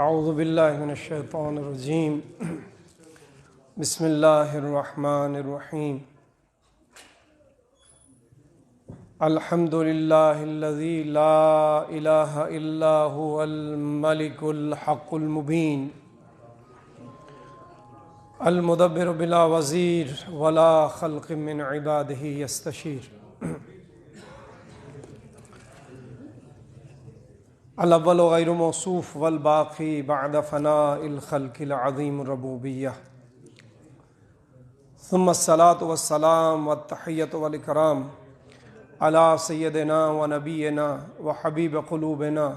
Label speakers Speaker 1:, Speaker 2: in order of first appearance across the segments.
Speaker 1: اعوذ باللہ من الشیطان الرجیم بسم اللہ الرحمن الرحیم الحمد للہ الذی لا الہ الا هو الملک الحق المبین المدبر بلا وزیر ولا خلق من عبادہ یستشیر الاول غیر موصوف والباقی بعد فناء الخلق العظیم الربوبیہ ثم الصلاة والسلام والتحیۃ والاکرام علی سیدنا و نبینا و حبیب قلوبنا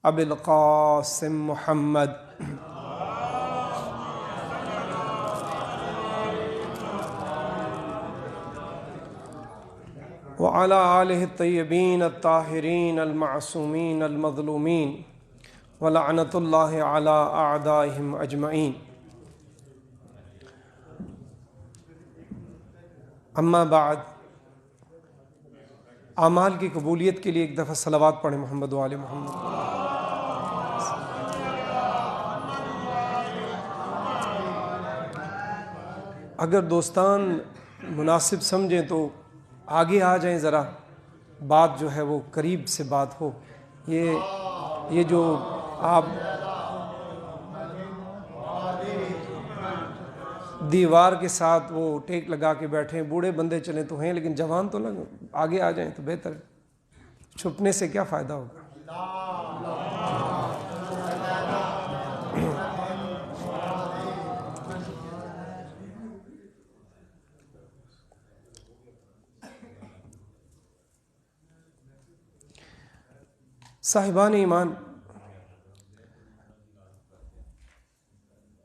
Speaker 1: ابی القاسم محمد وعلى آلہ الطیبین الطاہرین المعصومین المظلومین ولعنۃ اللہ علی اعدائہم اجمعین اما بعد، اعمال کی قبولیت کے لیے ایک دفعہ صلوات پڑھیں محمد و آل محمد۔ اگر دوستان مناسب سمجھیں تو آگے آ جائیں، ذرا بات جو ہے وہ قریب سے بات ہو۔ یہ جو آپ دیوار کے ساتھ وہ ٹیک لگا کے بیٹھے ہیں، بوڑھے بندے چلیں تو ہیں لیکن جوان تو نہ، آگے آ جائیں تو بہتر ہے، چھپنے سے کیا فائدہ ہوگا۔ صاحبان ایمان،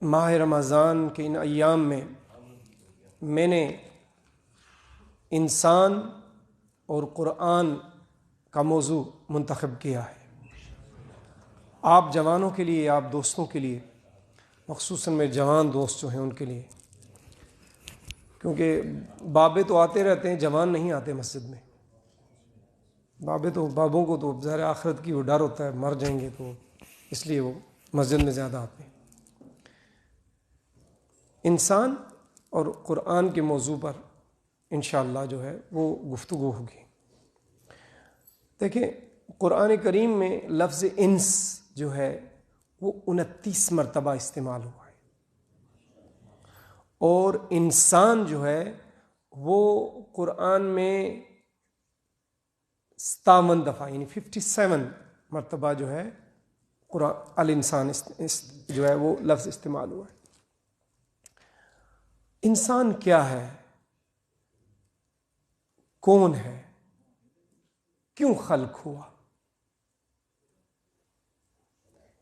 Speaker 1: ماہ رمضان کے ان ایام میں نے انسان اور قرآن کا موضوع منتخب کیا ہے، آپ جوانوں کے لیے، آپ دوستوں کے لیے، مخصوصاً میرے جوان دوست جو ہیں ان کے لیے، کیونکہ بابے تو آتے رہتے ہیں، جوان نہیں آتے مسجد میں۔ بابوں کو تو ظاہر آخرت کی وہ ڈر ہوتا ہے، مر جائیں گے تو اس لیے وہ مسجد میں زیادہ آتے ہیں۔ انسان اور قرآن کے موضوع پر انشاءاللہ جو ہے وہ گفتگو ہوگی۔ دیکھیں، قرآن کریم میں لفظ انس جو ہے وہ 29 مرتبہ استعمال ہوا ہے، اور انسان جو ہے وہ قرآن میں 57 دفعہ یعنی 57 مرتبہ جو ہے قرآن الانسان جو ہے وہ لفظ استعمال ہوا ہے۔ انسان کیا ہے، کون ہے، کیوں خلق ہوا،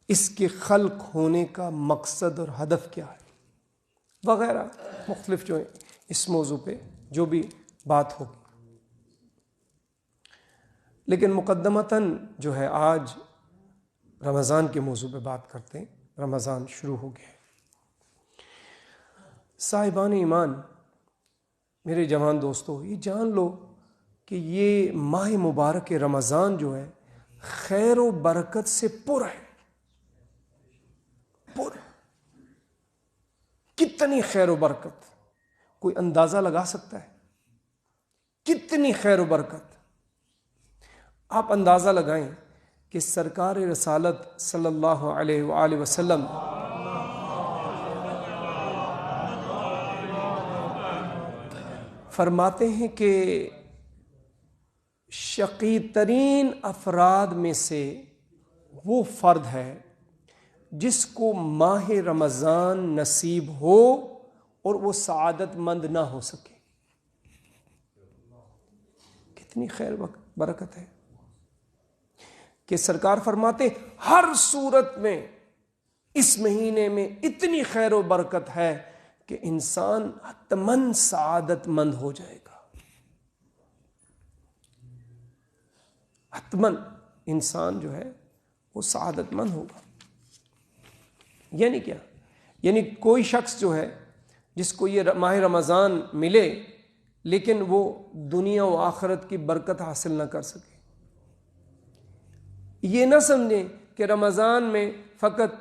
Speaker 1: اس کے خلق ہونے کا مقصد اور ہدف کیا ہے، وغیرہ مختلف جو اس موضوع پہ جو بھی بات ہوگی۔ لیکن مقدمتاً جو ہے آج رمضان کے موضوع پہ بات کرتے ہیں۔ رمضان شروع ہو گیا ہے۔ صاحبان ایمان، میرے جوان دوستو، یہ جان لو کہ یہ ماہ مبارک رمضان جو ہے خیر و برکت سے پر ہے، پر کتنی خیر و برکت کوئی اندازہ لگا سکتا ہے؟ کتنی خیر و برکت آپ اندازہ لگائیں کہ سرکار رسالت صلی اللہ علیہ وآلہ وسلم فرماتے ہیں کہ شقی ترین افراد میں سے وہ فرد ہے جس کو ماہ رمضان نصیب ہو اور وہ سعادت مند نہ ہو سکے۔ کتنی خیر برکت ہے کہ سرکار فرماتے ہر صورت میں اس مہینے میں اتنی خیر و برکت ہے کہ انسان حتماً سعادت مند ہو جائے گا، حتماً انسان جو ہے وہ سعادت مند ہوگا۔ یعنی کیا؟ یعنی کوئی شخص جو ہے جس کو یہ ماہ رمضان ملے لیکن وہ دنیا و آخرت کی برکت حاصل نہ کر سکے، یہ نہ سمجھیں کہ رمضان میں فقط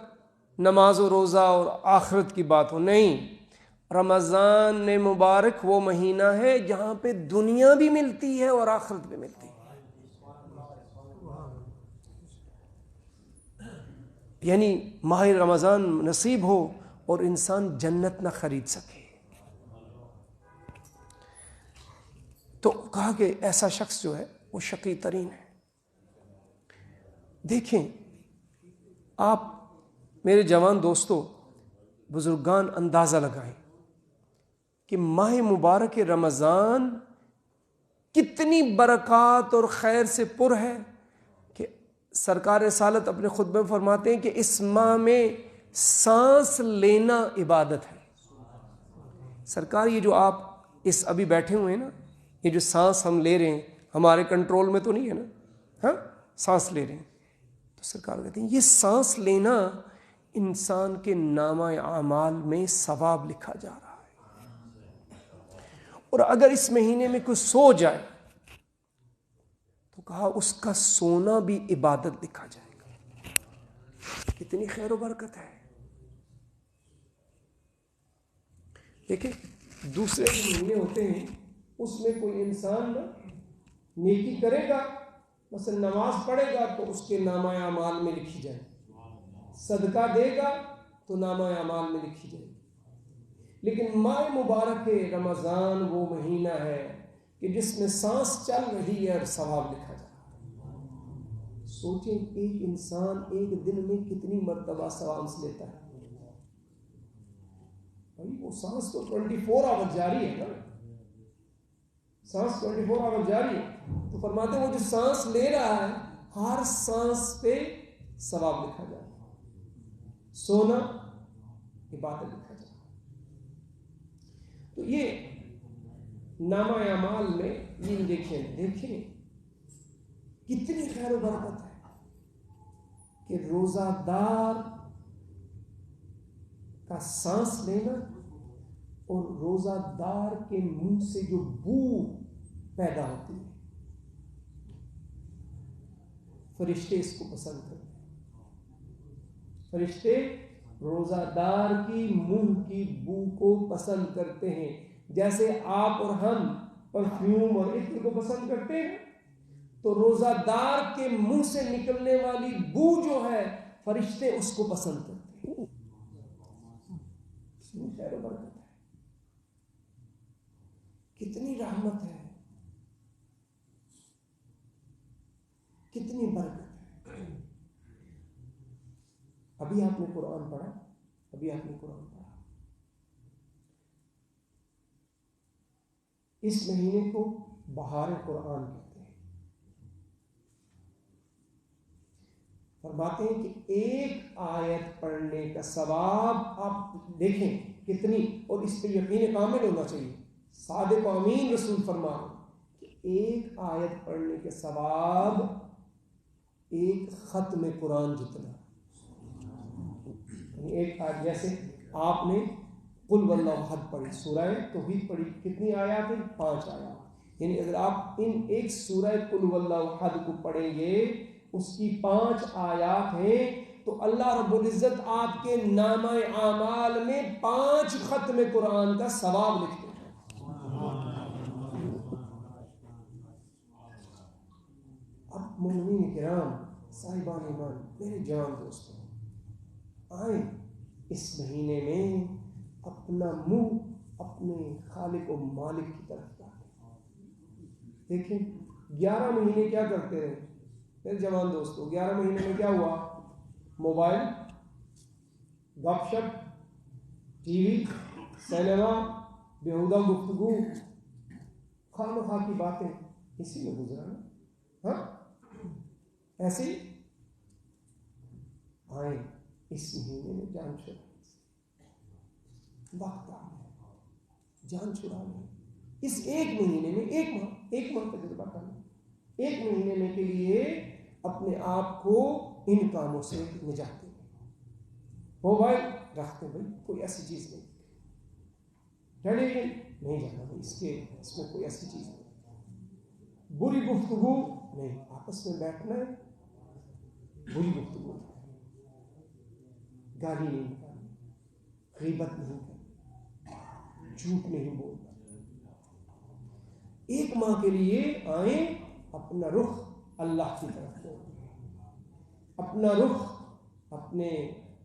Speaker 1: نماز و روزہ اور آخرت کی بات ہو، نہیں، رمضان مبارک وہ مہینہ ہے جہاں پہ دنیا بھی ملتی ہے اور آخرت بھی ملتی ہے. یعنی ماہ رمضان نصیب ہو اور انسان جنت نہ خرید سکے. تو کہا کہ ایسا شخص جو ہے وہ شقی ترین ہے. دیکھیں آپ میرے جوان دوستو، بزرگان، اندازہ لگائیں کہ ماہ مبارک رمضان کتنی برکات اور خیر سے پر ہے کہ سرکار رسالت اپنے خطبے میں فرماتے ہیں کہ اس ماہ میں سانس لینا عبادت ہے. سرکار یہ جو آپ اس ابھی بیٹھے ہوئے ہیں نا، یہ جو سانس ہم لے رہے ہیں ہمارے کنٹرول میں تو نہیں ہے نا، ہاں سانس لے رہے ہیں. تو سرکار کہتے ہیں یہ سانس لینا انسان کے نامہ اعمال میں ثواب لکھا جا رہا ہے. اور اگر اس مہینے میں کوئی سو جائے تو کہا اس کا سونا بھی عبادت لکھا جائے گا. کتنی خیر و برکت ہے. دیکھیں دوسرے مہینے ہوتے ہیں اس میں کوئی انسان نیکی کرے گا، مثلا نماز پڑھے گا تو اس کے نامہ اعمال میں لکھی جائے، صدقہ دے گا تو نامہ اعمال میں لکھی جائے. لیکن ماہ مبارک رمضان وہ مہینہ ہے کہ جس میں سانس چل رہی ہے اور ثواب لکھا جائے. سوچیں ایک انسان ایک دن میں کتنی مرتبہ سانس لیتا ہے. وہ سانس تو 24 آور جاری ہے نا، سانس 24 آور جاری ہے. تو فرماتے ہیں وہ جو سانس لے رہا ہے ہر سانس پہ ثواب لکھا جائے، سونا عبادت لکھا جائے. تو یہ نامہ اعمال میں یہ دیکھیں کتنی خیر و برکت ہے کہ روزہ دار کا سانس لینا اور روزہ دار کے منہ سے جو بو پیدا ہوتی ہے فرشتے اس کو پسند کرتے ہیں. فرشتے روزہ دار کی منہ کی بو کو پسند کرتے ہیں، جیسے آپ اور ہم پرفیوم اور عطر کو پسند کرتے ہیں. تو روزہ دار کے منہ سے نکلنے والی بو جو ہے فرشتے اس کو پسند کرتے ہیں. کتنی خیر و برکت ہے، کتنی رحمت ہے، کتنی برکت ہے. ابھی آپ نے قرآن پڑھا، اس مہینے کو بہار قرآن کہتے ہیں. فرماتے ہیں کہ ایک آیت پڑھنے کا ثواب آپ دیکھیں کتنی، اور اس پہ یقین کامل ہونا چاہیے. صادق و امین رسول فرما کہ ایک آیت پڑھنے کے ثواب ایک ختم قرآن جتنا. ایک آیت جیسے آپ نے قل واللہ احد پڑھی، سورہ توحید پڑھی، کتنی آیات ہیں؟ 5 آیات. یعنی اگر آپ ان ایک سورہ قل واللہ احد کو پڑھیں گے اس کی 5 آیات ہیں تو اللہ رب العزت آپ کے نامہ اعمال میں 5 ختم قرآن کا ثواب لکھتے ہیں. اب مومنین کرام، صاحبان ایمان، میرے جان دوستوں، آئیں اس مہینے میں اپنا منہ اپنے خالق و مالک کی طرف ڈالیں. دیکھیں 11 مہینے کیا کرتے رہے میرے جوان دوستوں. 11 مہینے میں کیا ہوا؟ موبائل، گپ شپ، ٹی وی، سینما، بیہودہ گفتگو، خواہ مخواہ کی باتیں، اسی میں گزرا نا. ہاں ایسے ہی آئیں اس مہینے میں جان چھڑا، وقت آ گیا جان چھڑا لیں. اس ایک مہینے میں ایک ماہ تجربہ کرنا، ایک مہینے میں کے لیے اپنے آپ کو ان کاموں سے نجات دیں. موبائل رکھتے بھائی کوئی ایسی چیز نہیں، ٹیلی ویژن نہیں جانا بھائی، اس میں کوئی ایسی چیز نہیں. بری گفتگو نہیں، آپس میں بیٹھنا ہے، بری گفتگو گالی نہیں نکالنی، غیبت نہیں کرنی، جھوٹ نہیں بولنا. ایک ماہ کے لیے آئیں، اپنا رخ اللہ کی طرف موڑیں، اپنا رخ اپنے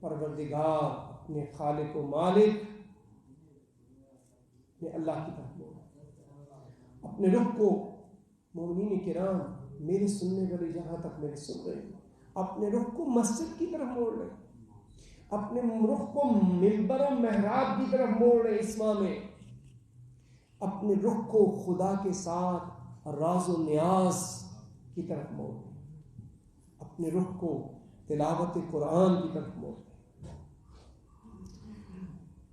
Speaker 1: پروردگار، اپنے خالق و مالک، اپنے اللہ کی طرف موڑیں. اپنے رخ کو مومنین کرام، میرے سننے والے جہاں تک میرے سن رہے ہیں، اپنے رخ کو مسجد کی طرف موڑ لیں، اپنے رخ کو منبر و محراب کی طرف موڑ لیں. اس ماہ میں اپنے رخ کو خدا کے ساتھ راز و نیاز کی طرف موڑ لیں، اپنے رخ کو تلاوت قرآن کی طرف موڑ لیں،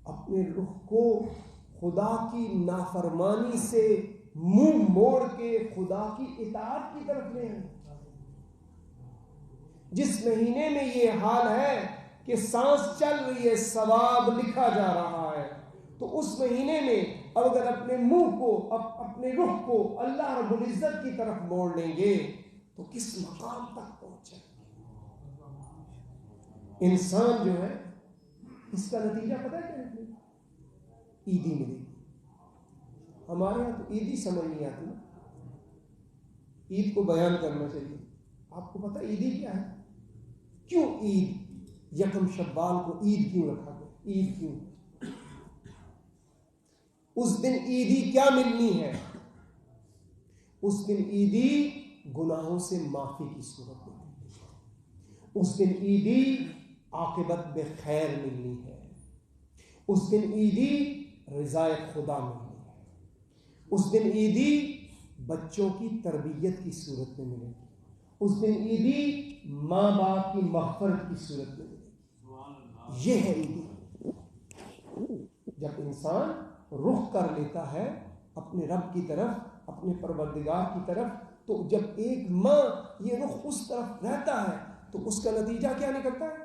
Speaker 1: اپنے رخ کو خدا کی نافرمانی سے منہ موڑ کے خدا کی اطاعت کی طرف لے آئیں. جس مہینے میں یہ حال ہے کہ سانس چل رہی ہے، ثواب لکھا جا رہا ہے، تو اس مہینے میں اگر اپنے منہ کو، اپنے رخ کو اللہ رب العزت کی طرف موڑ لیں گے تو کس مقام تک پہنچے. انسان جو ہے اس کا نتیجہ پتہ ہے کیا نکلے گا؟ عیدی ملے گی. ہمارے یہاں تو عیدی سمجھ نہیں آتی نا. عید کو بیان کرنا چاہیے. آپ کو پتہ عیدی کیا ہے؟ کیوں عید یکم شوال کو عید کیوں رکھا گیا؟ عید کیوں؟ اس دن عیدی کیا ملنی ہے؟ اس دن عیدی گناہوں سے معافی کی صورت میں ملنی ہے. اس دن عیدی عاقبت بخیر ملنی ہے. اس دن عیدی رضا خدا ملنی ہے. اس دن عیدی بچوں کی تربیت کی صورت میں ملے گی. اس دن عیدی ماں باپ کی مغفرت کی صورت میں ملے گی. یہ ہے عیدی. جب انسان رخ کر لیتا ہے اپنے رب کی طرف، اپنے پروردگار کی طرف، تو جب ایک ماں یہ رخ اس طرف رہتا ہے تو اس کا نتیجہ کیا نکلتا ہے؟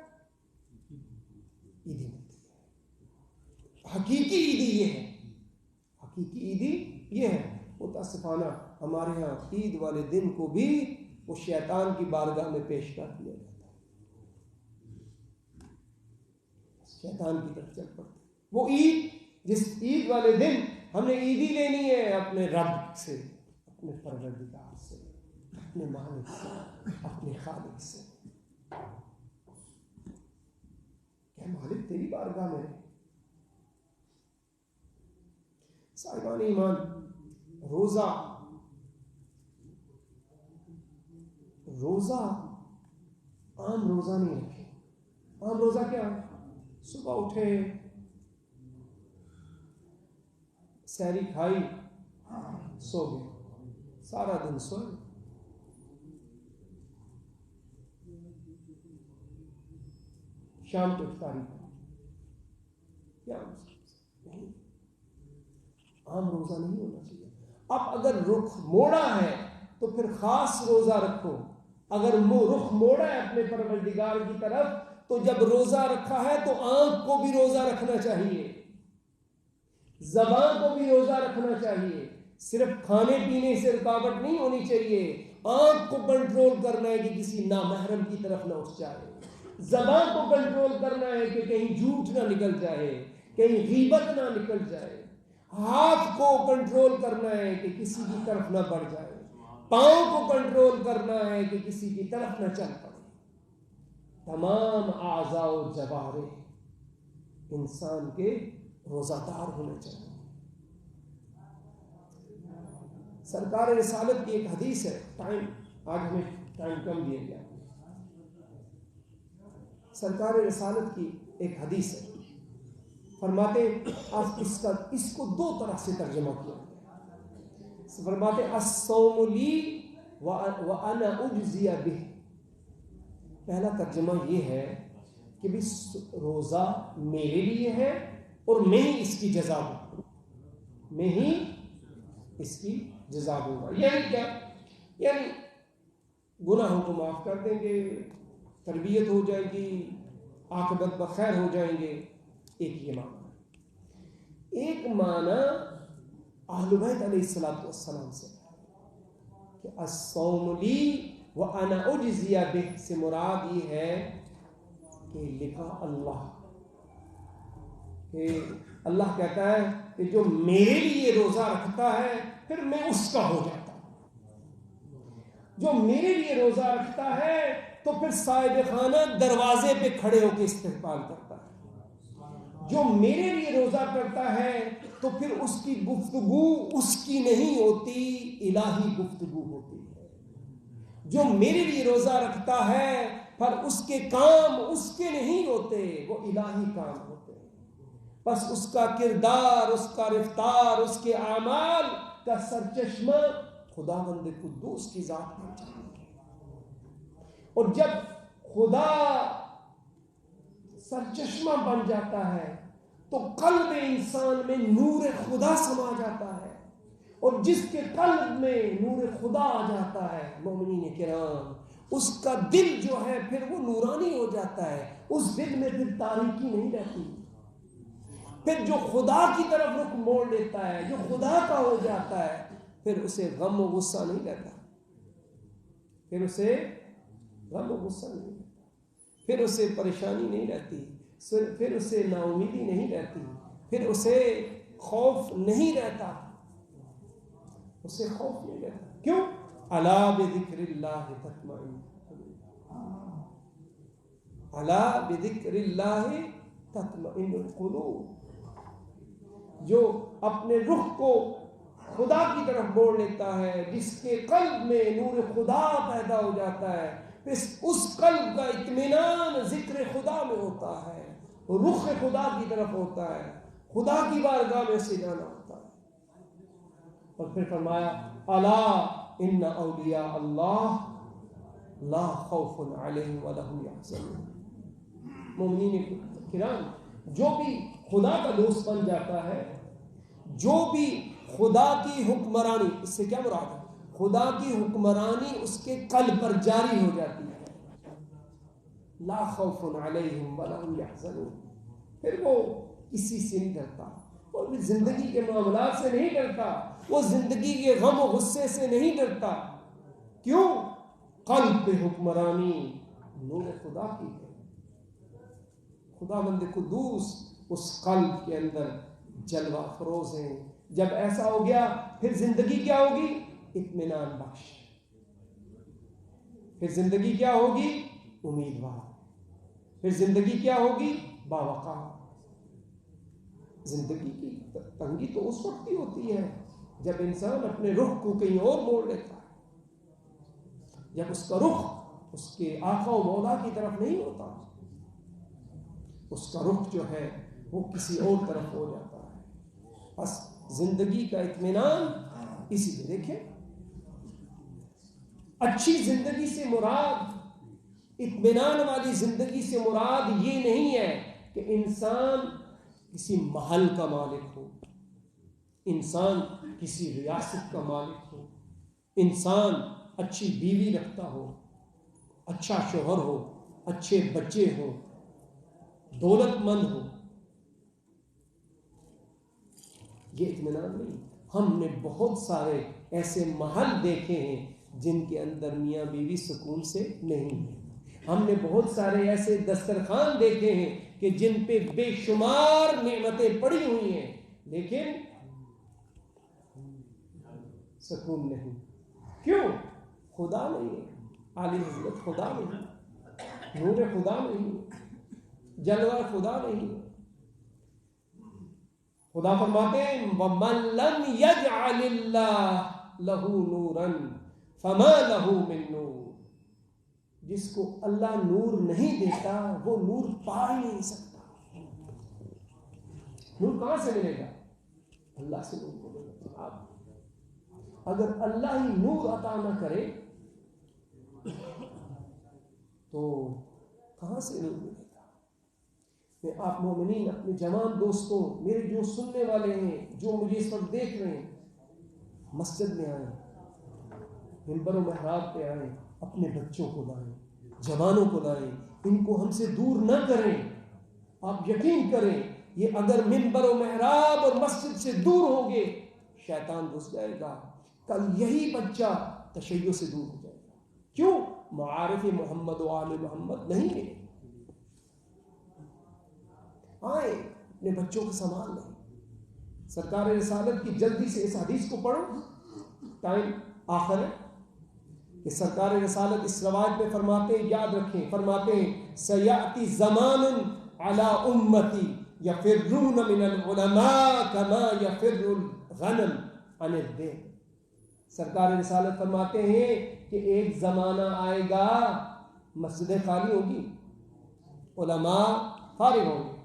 Speaker 1: عیدی ملتی ہے. حقیقی عیدی یہ ہے. حقیقی عیدی یہ ہے. متاسفانہ ہمارے ہاں عید والے دن کو بھی وہ شیطان کی بارگاہ میں پیش کر دیا جاتا ہے. شیطان کی طرف چل پڑتے. وہ عید، جس عید والے دن ہم نے عیدی لینی ہے اپنے رب سے، اپنے پروردگار سے، اپنے مالک سے، اپنے خالق سے. کہ مالک تیری بارگاہ میں. صاحبان ایمان، روزہ عام روزہ نہیں رکھے. عام روزہ کیا ہے؟ صبح اٹھے، سحری کھائی، سو گئے، سارا دن سوئے. شام کو افطاری کیا نہیں. عام روزہ نہیں ہونا چاہیے. اب اگر رخ موڑا ہے تو پھر خاص روزہ رکھو. اگر رخ موڑا ہے اپنے پروردگار کی طرف تو جب روزہ رکھا ہے تو آنکھ کو بھی روزہ رکھنا چاہیے، زبان کو بھی روزہ رکھنا چاہیے. صرف کھانے پینے سے رکاوٹ نہیں ہونی چاہیے. آنکھ کو کنٹرول کرنا ہے کہ کسی نامحرم کی طرف نہ اٹھ جائے. زبان کو کنٹرول کرنا ہے کہ کہیں جھوٹ نہ نکل جائے، کہیں غیبت نہ نکل جائے. ہاتھ کو کنٹرول کرنا ہے کہ کسی کی طرف نہ بڑھ جائے. پاؤں کو کنٹرول کرنا ہے کہ کسی کی طرف نہ چل پڑے. تمام اعضاء و جوارح انسان کے روزہ دار ہونا چاہیے. سرکار رسالت کی ایک حدیث ہے. آج ہمیں ٹائم کم دیا گیا. سرکار رسالت کی ایک حدیث ہے. فرماتے اس کو دو طرح سے ترجمہ کیا گیا. فرماتے الصوم لی وانا اجزی بہ. پہلا ترجمہ یہ ہے کہ بھی روزہ میرے لیے ہے اور میں ہی اس کی جزا دوں، میں ہی اس کی جزا دوں گا. یعنی کیا؟ یعنی گناہوں کو معاف کر دیں گے، تربیت ہو جائے گی، عاقبت بخیر ہو جائیں گے. ایک یہ معنی. ایک معنی اہل بیت علیہ الصلوۃ والسلام سے کہ الصوم لی وانا اجزی بہ سے مراد یہ ہے کہ لکھا اللہ، کہ اللہ کہتا ہے کہ جو میرے لیے روزہ رکھتا ہے پھر میں اس کا ہو جاتا ہوں، جو میرے لیے روزہ رکھتا ہے تو پھر صاحب خانہ دروازے پہ کھڑے ہو کے استقبال کرتا ہے، جو میرے لیے روزہ کرتا ہے تو پھر اس کی گفتگو اس کی نہیں ہوتی، الہی گفتگو ہوتی ہے، جو میرے لیے روزہ رکھتا ہے پر اس کے کام اس کے نہیں ہوتے، وہ الہی کام ہوتے ہیں، بس اس کا کردار، اس کا رفتار، اس کے اعمال کا سرچشمہ خداوند قدوس کی ذات بن جاتی ہے، اور جب خدا سرچشمہ بن جاتا ہے تو قلب انسان میں نور خدا سما جاتا ہے، اور جس کے قلب میں نور خدا آ جاتا ہے مومنین کرام، اس کا دل جو ہے پھر وہ نورانی ہو جاتا ہے، اس دل میں پھر تاریکی نہیں رہتی، پھر جو خدا کی طرف رخ موڑ لیتا ہے، جو خدا کا ہو جاتا ہے، پھر اسے غم و غصہ نہیں رہتا، پھر اسے غم و غصہ نہیں رہتا، پھر اسے پریشانی نہیں رہتی، پھر اسے نا امیدی نہیں رہتی، پھر اسے خوف نہیں رہتا، اسے خوف نہیں رہتا، کیوں؟ الا بذکر اللہ تطمئن، الا بذکر اللہ تطمئن القلوب، جو اپنے رخ کو خدا کی طرف موڑ لیتا ہے، جس کے قلب میں نور خدا پیدا ہو جاتا ہے، اس قلب کا اطمینان ذکر خدا میں ہوتا ہے، رخ خدا کی طرف ہوتا ہے، خدا کی بارگاہ میں سے جانا ہوتا ہے، اور پھر فرمایا الا ان اولیاء اللہ لا خوف علیہم ولا هم یحزنون، مومنین کرام، جو بھی خدا کا دوست بن جاتا ہے، جو بھی خدا کی حکمرانی، اس سے کیا مراد ہے؟ خدا کی حکمرانی اس کے قلب پر جاری ہو جاتی ہے، لا خوف علیہم ولا هم یحزنون، پھر وہ کسی سے نہیں ڈرتا، اور بھی زندگی کے معاملات سے نہیں ڈرتا، وہ زندگی کے غم و غصے سے نہیں ڈرتا، کیوں؟ قلب پہ حکمرانی نور خدا کی ہے، خداوند قدوس اس قلب کے اندر جلوہ فروز ہیں، جب ایسا ہو گیا پھر زندگی کیا ہوگی؟ اطمینان بخش، پھر زندگی کیا ہوگی؟ امیدوار، پھر زندگی کیا ہوگی؟ باوقار، زندگی کی تنگی تو اس وقت ہی ہوتی ہے جب انسان اپنے رخ کو کہیں اور موڑ لیتا ہے، جب اس کا رخ اس کے آقا و مولا کی طرف نہیں ہوتا، اس کا رخ جو ہے وہ کسی اور طرف ہو جاتا ہے، بس زندگی کا اطمینان اسی لیے دیکھیں، اچھی زندگی سے مراد، اطمینان والی زندگی سے مراد یہ نہیں ہے کہ انسان کسی محل کا مالک ہو، انسان کسی ریاست کا مالک ہو، انسان اچھی بیوی رکھتا ہو، اچھا شوہر ہو، اچھے بچے ہو، دولت مند ہو، یہ اطمینان نہیں۔ ہم نے بہت سارے ایسے محل دیکھے ہیں جن کے اندر میاں بیوی سکون سے نہیں ہیں، ہم نے بہت سارے ایسے دسترخوان دیکھے ہیں کہ جن پہ بے شمار نعمتیں پڑی ہوئی ہیں لیکن سکون نہیں، کیوں؟ خدا نہیں ہے، عالی حضرت خدا نہیں، نور خدا نہیں، جلوہ خدا نہیں۔ خدا فرماتے ہیں وَمَن لَّمْ يَجْعَلِ اللَّهُ لَهُ نُورًا فَمَا لَهُ مِن نُور، جس کو اللہ نور نہیں دیتا وہ نور پا ہی نہیں سکتا، نور کہاں سے ملے گا؟ اللہ سے نور ملے گا۔ اگر اللہ ہی نور عطا نہ کرے تو کہاں سے نور ملے گا؟ میں آپ مومنین، اپنے جوان دوستوں، میرے جو سننے والے ہیں، جو مجھے اس وقت دیکھ رہے ہیں، مسجد میں آئیں، منبر و محراب پہ آئیں، اپنے بچوں کو لائیں، جوانوں کو لائیں، ان کو ہم سے دور نہ کریں۔ آپ یقین کریں یہ اگر منبر و محراب اور مسجد سے دور ہوں گے شیطان گھس جائے گا، کل یہی بچہ تشیع سے دور ہو جائے گا، کیوں؟ معارف محمد و آل محمد نہیں ہے، آئیں اپنے بچوں کو سنبھال لیں. سرکار رسالت کی جلدی سے اس حدیث کو پڑھو, ٹائم آخر ہے, کہ سرکار رسالت اس روایت میں فرماتے ہیں, یاد رکھیں, فرماتے ہیں سیاتی زمان علی امتی یفرون من العلماء کما یفر الغنم عن الدین. سرکار رسالت فرماتے ہیں کہ ایک زمانہ آئے گا, مسجدیں خالی ہوگی, علماء فارغ ہوں گے.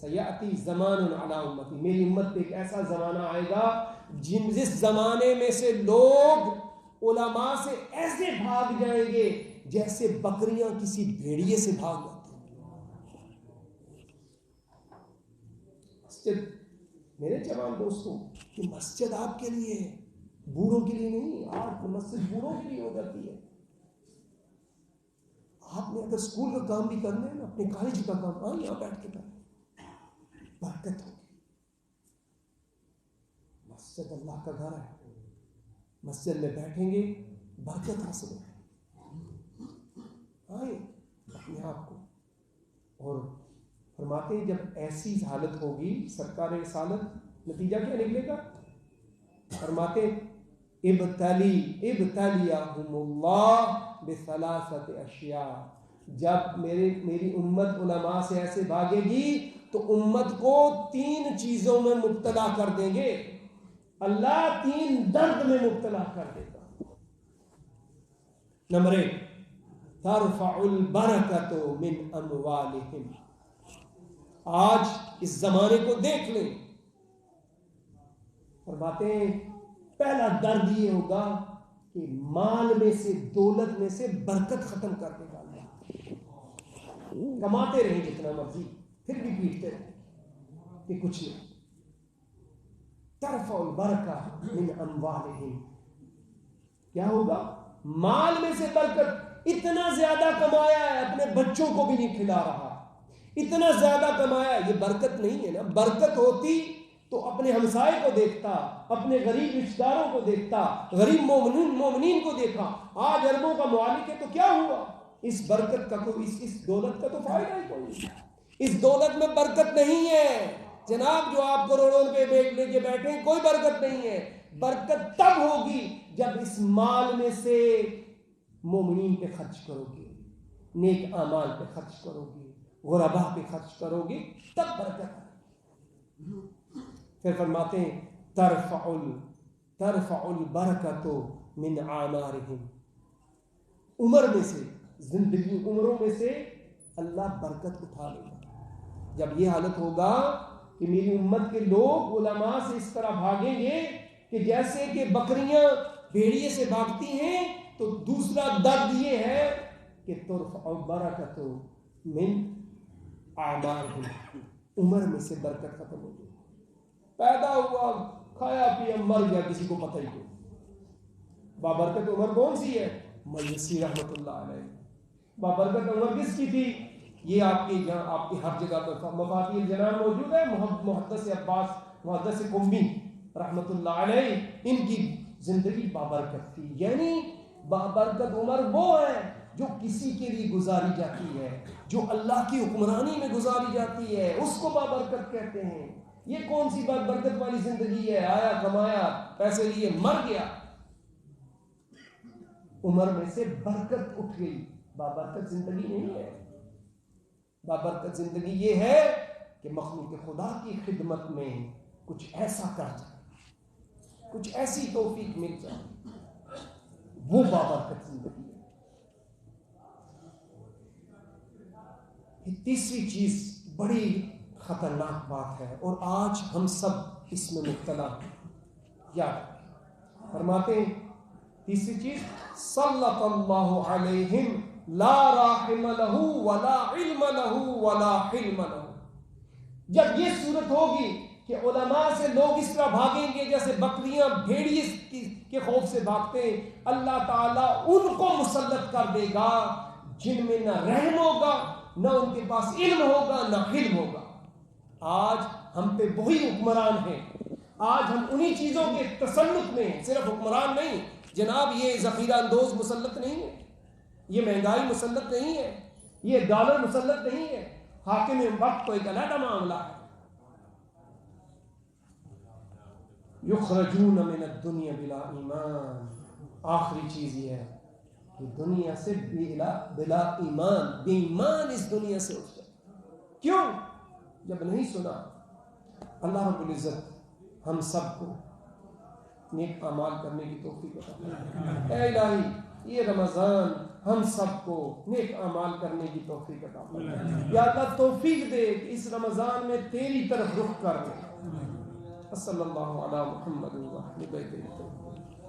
Speaker 1: سیاتی زمان علی امتی, میری امت پہ ایک ایسا زمانہ آئے گا جس زمانے میں سے لوگ علماء سے ایسے بھاگ جائیں گے جیسے بکریاں کسی بھیڑیے سے بھاگ جاتی ہیں. مسجد, میرے جوان دوستوں, کہ مسجد آپ کے لیے ہے, بوڑھوں کے لیے نہیں. آج مسجد بوڑھوں کے لیے ہو جاتی ہے. آپ نے اگر اسکول کا کام بھی کرنا ہے نا, اپنے کالج کا کام, ہاں یہاں بیٹھ کے کریں, برکت ہوگی. مسجد اللہ کا گھر ہے, مسجد میں بیٹھیں گے برکت حاصل ہوگی. آئیں اپنے آپ کو. اور فرماتے ہیں جب ایسی حالت ہوگی سرکار رسالت, نتیجہ کیا نکلے گا؟ فرماتے ابتلیہم اللہ بثلاثت اشیاء. جب میری امت علماء سے ایسے بھاگے گی تو امت کو 3 چیزوں میں مبتلا کر دیں گے. اللہ 3 درد میں مبتلا کر دے گا. نمبر 1, ترفع البرکۃ من اموالہم. آج اس زمانے کو دیکھ لیں, فرماتے ہیں پہلا درد یہ ہوگا کہ مال میں سے, دولت میں سے برکت ختم کر دے گا اللہ. کماتے رہیں جتنا مرضی, پھر بھی پیٹتے رہیں کہ کچھ نہیں. ترفع البرکہ من اموالہم, کیا ہوگا؟ مال میں سے برکت. اتنا زیادہ کمایا ہے, اپنے بچوں کو بھی نہیں کھلا رہا, اتنا زیادہ کمایا. یہ برکت نہیں ہے نا. برکت ہوتی تو اپنے ہمسائے کو دیکھتا, اپنے غریب رشتہ داروں کو دیکھتا, غریب مومنین کو دیکھا. آج اربوں کا مالک ہے تو کیا ہوا؟ اس برکت کا کوئی, اس دولت کا تو فائدہ ہی کوئی نہیں. اس دولت میں برکت نہیں ہے جناب. جو آپ کروڑوں روپے لے کے بیٹھے ہیں, کوئی برکت نہیں ہے. برکت تب ہوگی جب اس مال میں سے مومنین پہ خرچ کرو گے, نیک اعمال پہ خرچ کرو گے, غربا پہ خرچ کرو گے, تب برکت ہے. پھر فرماتے ہیں ترفع البرکۃ من اعمارہم. عمر میں سے, زندگی عمروں میں سے اللہ برکت اٹھا لے گا. جب یہ حالت ہوگا کہ میری امت کے لوگ علماء سے اس طرح بھاگیں گے کہ جیسے کہ بکریاں بھیڑیے سے بھاگتی ہیں, تو دوسرا درد یہ ہے کہ ترفع البرکۃ من اعمارہم, عمر میں سے برکت ختم ہو گئی. پیدا ہوا, کھایا پیا, مر گیا, کسی کو پتہ ہی نہیں. بابرکت عمر کون سی ہے؟ مجلسی رحمۃ اللہ علیہ. بابرکت عمر کس کی تھی؟ یہ آپ کی ہر جگہ پر مفاتیح الجنان موجود ہے. محدث عباس, محدث قمی رحمۃ اللہ علیہ, ان کی زندگی بابرکت تھی. یعنی بابرکت عمر وہ ہے جو کسی کے لیے گزاری جاتی ہے, جو اللہ کی حکمرانی میں گزاری جاتی ہے, اس کو بابرکت کہتے ہیں. یہ کون سی بات برکت والی زندگی ہے؟ آیا, کمایا, پیسے لیے, مر گیا. عمر میں سے برکت اٹھ گئی. بابرکت زندگی نہیں ہے. بابرکت زندگی یہ ہے کہ مخلوق خدا کی خدمت میں کچھ ایسا کر جائے, کچھ ایسی توفیق مل جائے, وہ بابرکت زندگی ہے. تیسری چیز بڑی خطرناک بات ہے, اور آج ہم سب اس میں مبتلا ہیں. یاد فرماتے ہیں تیسری چیز, سلط اللہ علیہم لا راحم لہ ولا علم لہ ولا حلم لہ. جب یہ صورت ہوگی کہ علماء سے لوگ اس طرح بھاگیں گے جیسے بکریاں بھیڑیے کے خوف سے بھاگتے ہیں, اللہ تعالیٰ ان کو مسلط کر دے گا جن میں نہ رحم ہوگا, نہ ان کے پاس علم ہوگا, نہ حلم ہوگا. آج ہم پہ وہی حکمران ہیں. آج ہم انہی چیزوں کے تسلط میں ہیں. صرف حکمران نہیں جناب, یہ ذخیرہ اندوز مسلط نہیں ہے, یہ مہنگائی مسلط نہیں ہے, یہ ڈالر مسلط نہیں ہے. حاکم وقت تو ایک علیحدہ معاملہ ہے. یخرجون من الدنیا بلا ایمان، آخری چیز یہ ہے کہ دنیا سے بلا ایمان، بے ایمان اس دنیا سے اٹھ جائے. کیوں؟ جب نہیں سنا. اللہ رب العزت ہم سب کو نیک اعمال کرنے کی توفیق عطا فرمائے. اے الہی یہ رمضان ہم سب کو نیک اعمال کرنے کی توفیق عطا فرمائے. یا اللہ توفیق دے کہ اس رمضان میں تیری طرف رخ کر دے. صلی اللہ علی محمد و اہل بیتہ الطاہرین.